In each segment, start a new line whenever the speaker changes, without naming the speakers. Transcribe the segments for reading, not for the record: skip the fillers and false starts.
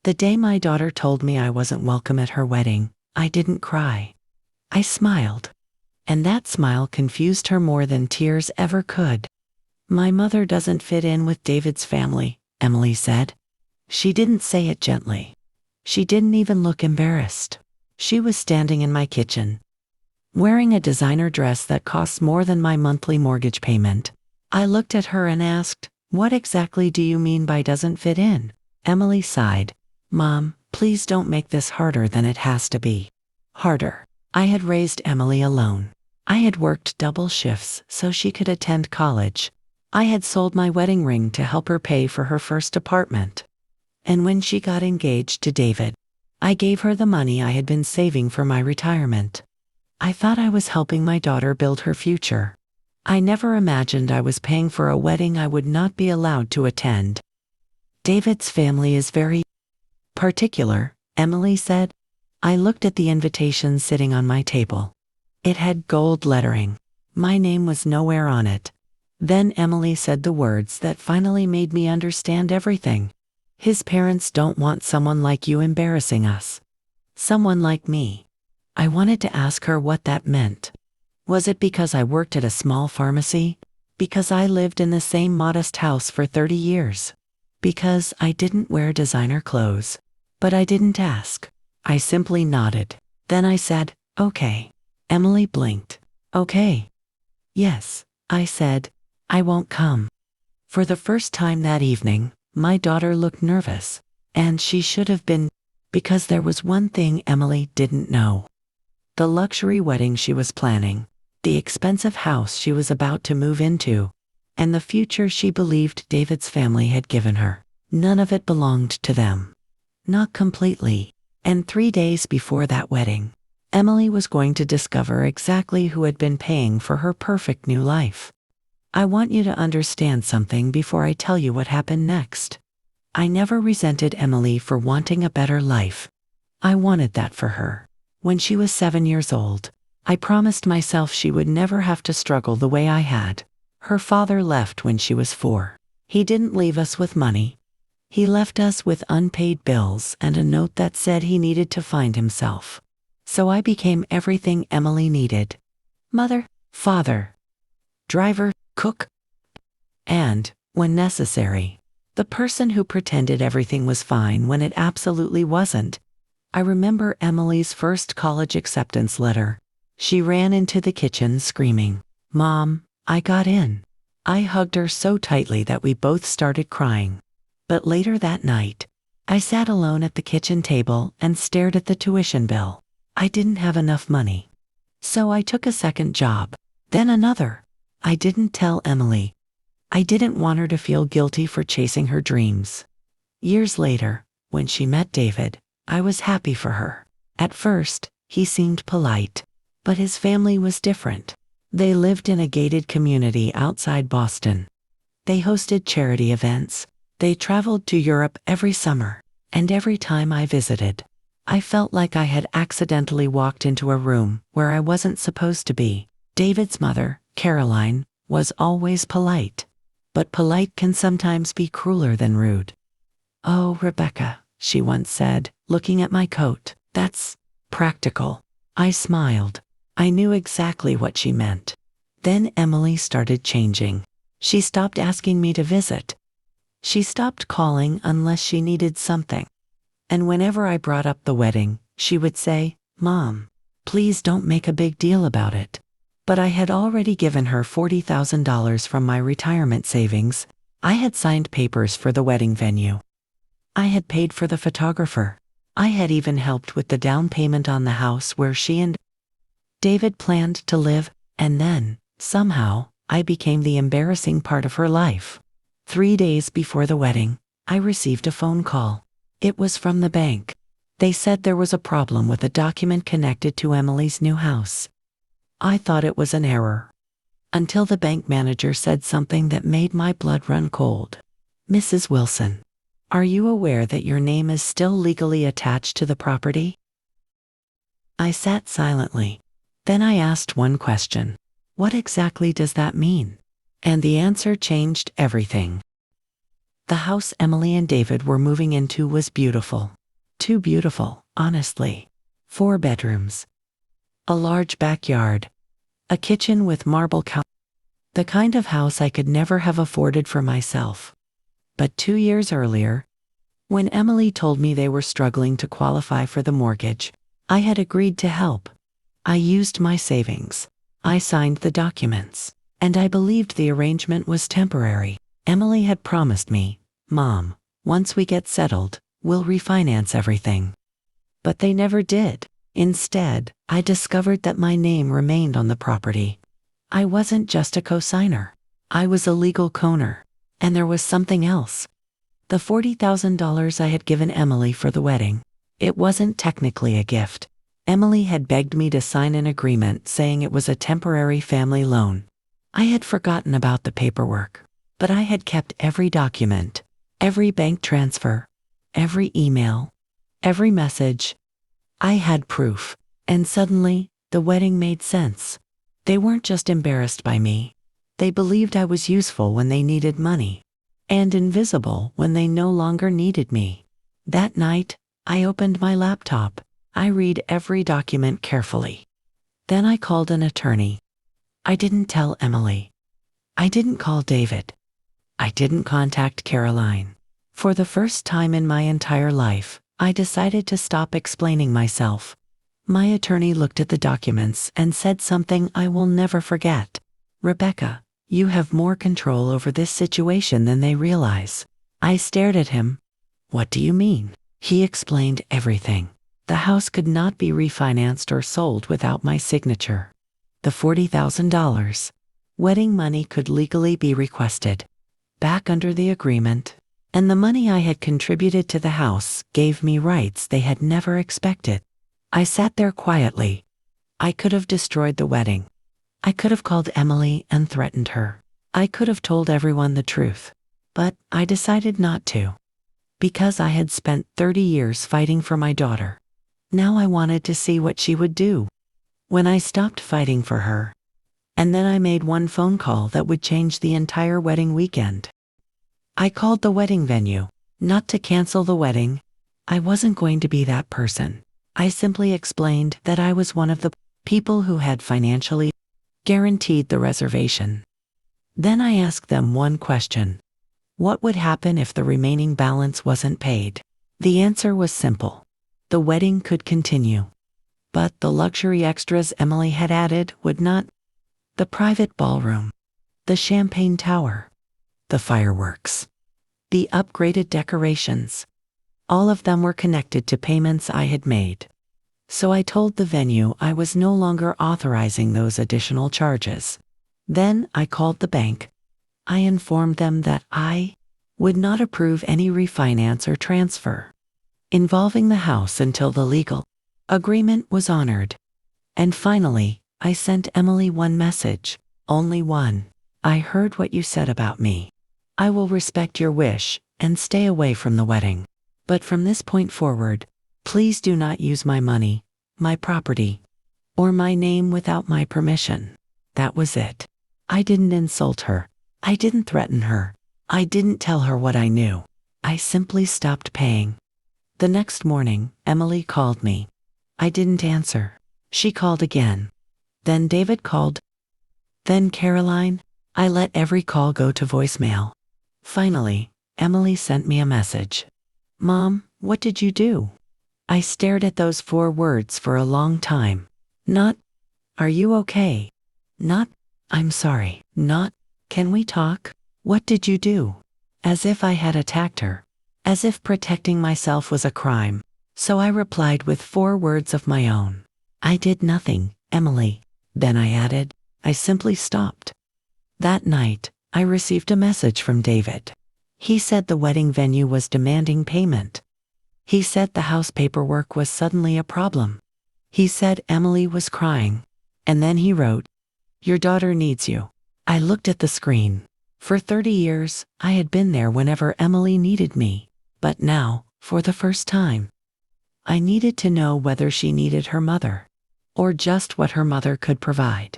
The day my daughter told me I wasn't welcome at her wedding, I didn't cry. I smiled. And that smile confused her more than tears ever could. "My mother doesn't fit in with David's family," Emily said. She didn't say it gently. She didn't even look embarrassed. She was standing in my kitchen, wearing a designer dress that costs more than my monthly mortgage payment. I looked at her and asked, "What exactly do you mean by doesn't fit in?" Emily sighed. "Mom, please don't make this harder than it has to be." Harder. I had raised Emily alone. I had worked double shifts so she could attend college. I had sold my wedding ring to help her pay for her first apartment. And when she got engaged to David, I gave her the money I had been saving for my retirement. I thought I was helping my daughter build her future. I never imagined I was paying for a wedding I would not be allowed to attend. "David's family is very particular," Emily said. I looked at the invitation sitting on my table. It had gold lettering. My name was nowhere on it. Then Emily said the words that finally made me understand everything. "His parents don't want someone like you embarrassing us. Someone like me." I wanted to ask her what that meant. Was it because I worked at a small pharmacy? Because I lived in the same modest house for 30 years? Because I didn't wear designer clothes? But I didn't ask. I simply nodded. Then I said, "Okay." Emily blinked. "Okay." "Yes," I said. "I won't come." For the first time that evening, my daughter looked nervous. And she should have been, because there was one thing Emily didn't know. The luxury wedding she was planning, the expensive house she was about to move into, and the future she believed David's family had given her. None of it belonged to them. Not completely. And 3 days before that wedding, Emily was going to discover exactly who had been paying for her perfect new life. I want you to understand something before I tell you what happened next. I never resented Emily for wanting a better life. I wanted that for her. When she was 7 years old, I promised myself she would never have to struggle the way I had. Her father left when she was 4. He didn't leave us with money. He left us with unpaid bills and a note that said he needed to find himself. So I became everything Emily needed. Mother, father, driver, cook, and, when necessary, the person who pretended everything was fine when it absolutely wasn't. I remember Emily's first college acceptance letter. She ran into the kitchen screaming, "Mom, I got in." I hugged her so tightly that we both started crying. But later that night, I sat alone at the kitchen table and stared at the tuition bill. I didn't have enough money. So I took a second job, then another. I didn't tell Emily. I didn't want her to feel guilty for chasing her dreams. Years later, when she met David, I was happy for her. At first, he seemed polite, but his family was different. They lived in a gated community outside Boston. They hosted charity events. They traveled to Europe every summer, and every time I visited, I felt like I had accidentally walked into a room where I wasn't supposed to be. David's mother, Caroline, was always polite, but polite can sometimes be crueler than rude. "Oh, Rebecca," she once said, looking at my coat, "that's practical." I smiled. I knew exactly what she meant. Then Emily started changing. She stopped asking me to visit. She stopped calling unless she needed something. And whenever I brought up the wedding, she would say, "Mom, please don't make a big deal about it." But I had already given her $40,000 from my retirement savings. I had signed papers for the wedding venue. I had paid for the photographer. I had even helped with the down payment on the house where she and David planned to live, and then, somehow, I became the embarrassing part of her life. 3 days before the wedding, I received a phone call. It was from the bank. They said there was a problem with a document connected to Emily's new house. I thought it was an error, until the bank manager said something that made my blood run cold. "Mrs. Wilson, are you aware that your name is still legally attached to the property?" I sat silently. Then I asked one question. "What exactly does that mean?" And the answer changed everything. The house Emily and David were moving into was beautiful. too beautiful, honestly. 4 bedrooms, a large backyard, a kitchen with marble counters. The kind of house I could never have afforded for myself. But 2 years earlier, when Emily told me they were struggling to qualify for the mortgage, I had agreed to help. I used my savings. I signed the documents. And I believed the arrangement was temporary. Emily had promised me, "Mom, once we get settled, we'll refinance everything." But they never did. Instead, I discovered that my name remained on the property. I wasn't just a co-signer. I was a legal co-owner. And there was something else. The $40,000 I had given Emily for the wedding. It wasn't technically a gift. Emily had begged me to sign an agreement saying it was a temporary family loan. I had forgotten about the paperwork, but I had kept every document, every bank transfer, every email, every message. I had proof, and suddenly, the wedding made sense. They weren't just embarrassed by me. They believed I was useful when they needed money, and invisible when they no longer needed me. That night, I opened my laptop. I read every document carefully. Then I called an attorney. I didn't tell Emily. I didn't call David. I didn't contact Caroline. For the first time in my entire life, I decided to stop explaining myself. My attorney looked at the documents and said something I will never forget. "Rebecca, you have more control over this situation than they realize." I stared at him. "What do you mean?" He explained everything. The house could not be refinanced or sold without my signature. The $40,000 wedding money could legally be requested back under the agreement, and the money I had contributed to the house gave me rights they had never expected. I sat there quietly. I could have destroyed the wedding. I could have called Emily and threatened her. I could have told everyone the truth. But I decided not to. Because I had spent 30 years fighting for my daughter. Now I wanted to see what she would do when I stopped fighting for her. And then I made one phone call that would change the entire wedding weekend. I called the wedding venue, not to cancel the wedding. I wasn't going to be that person. I simply explained that I was one of the people who had financially guaranteed the reservation. Then I asked them one question. What would happen if the remaining balance wasn't paid? The answer was simple. The wedding could continue. But the luxury extras Emily had added would not. The private ballroom, the champagne tower, the fireworks, the upgraded decorations. All of them were connected to payments I had made. So I told the venue I was no longer authorizing those additional charges. Then I called the bank. I informed them that I would not approve any refinance or transfer involving the house until the legal agreement was honored. And finally, I sent Emily one message, only one. "I heard what you said about me. I will respect your wish and stay away from the wedding. But from this point forward, please do not use my money, my property, or my name without my permission." That was it. I didn't insult her. I didn't threaten her. I didn't tell her what I knew. I simply stopped paying. The next morning, Emily called me. I didn't answer. She called again. Then David called. Then Caroline. I let every call go to voicemail. Finally, Emily sent me a message. "Mom, what did you do?" I stared at those 4 words for a long time. Not, "Are you okay?" Not, "I'm sorry." Not, "Can we talk?" What did you do? As if I had attacked her. As if protecting myself was a crime. So I replied with 4 words of my own. "I did nothing, Emily." Then I added, "I simply stopped." That night, I received a message from David. He said the wedding venue was demanding payment. He said the house paperwork was suddenly a problem. He said Emily was crying. And then he wrote, "Your daughter needs you." I looked at the screen. For 30 years, I had been there whenever Emily needed me. But now, for the first time, I needed to know whether she needed her mother, or just what her mother could provide.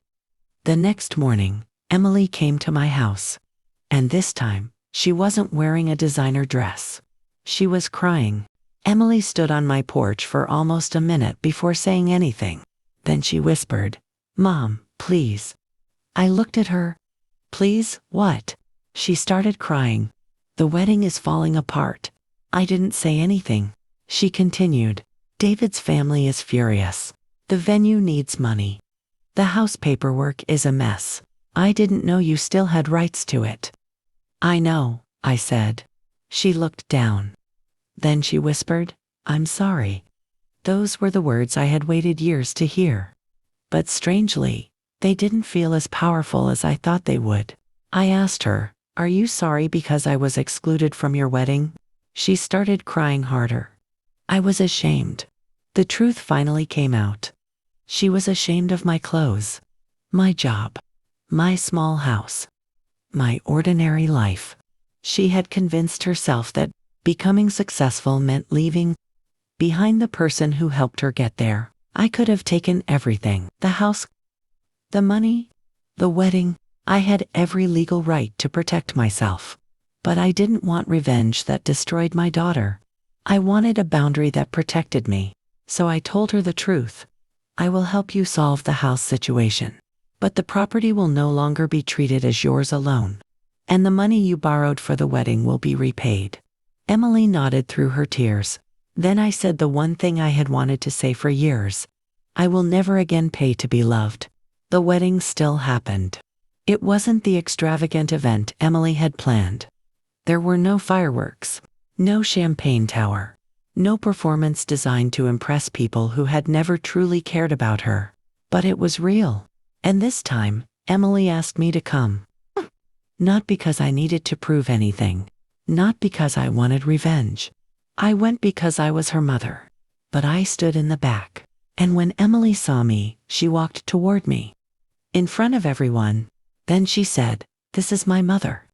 The next morning, Emily came to my house. And this time, she wasn't wearing a designer dress. She was crying. Emily stood on my porch for almost a minute before saying anything. Then she whispered, "Mom, please." I looked at her. "Please, what?" She started crying. "The wedding is falling apart." I didn't say anything. She continued, "David's family is furious. The venue needs money. The house paperwork is a mess. I didn't know you still had rights to it." "I know," I said. She looked down. Then she whispered, "I'm sorry." Those were the words I had waited years to hear. But strangely, they didn't feel as powerful as I thought they would. I asked her, "Are you sorry because I was excluded from your wedding?" She started crying harder. I was ashamed. The truth finally came out. She was ashamed of my clothes, my job, my small house, my ordinary life. She had convinced herself that becoming successful meant leaving behind the person who helped her get there. I could have taken everything: the house, the money, the wedding. I had every legal right to protect myself. But I didn't want revenge that destroyed my daughter. I wanted a boundary that protected me. So I told her the truth. "I will help you solve the house situation. But the property will no longer be treated as yours alone. And the money you borrowed for the wedding will be repaid." Emily nodded through her tears. Then I said the one thing I had wanted to say for years: I will never again pay to be loved. The wedding still happened. It wasn't the extravagant event Emily had planned. There were no fireworks, no champagne tower, no performance designed to impress people who had never truly cared about her. But it was real. And this time, Emily asked me to come. Not because I needed to prove anything, not because I wanted revenge. I went because I was her mother. But I stood in the back. And when Emily saw me, she walked toward me. In front of everyone. Then she said, "This is my mother."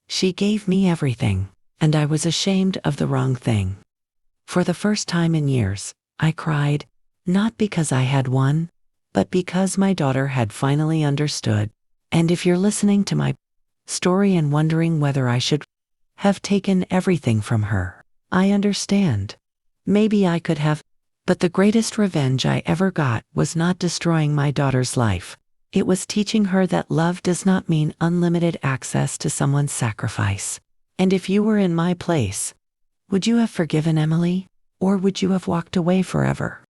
She gave me everything, and I was ashamed of the wrong thing. For the first time in years, I cried, not because I had won, but because my daughter had finally understood. And if you're listening to my story and wondering whether I should have taken everything from her, I understand. Maybe I could have, but the greatest revenge I ever got was not destroying my daughter's life. It was teaching her that love does not mean unlimited access to someone's sacrifice. And if you were in my place, would you have forgiven Emily? Or would you have walked away forever?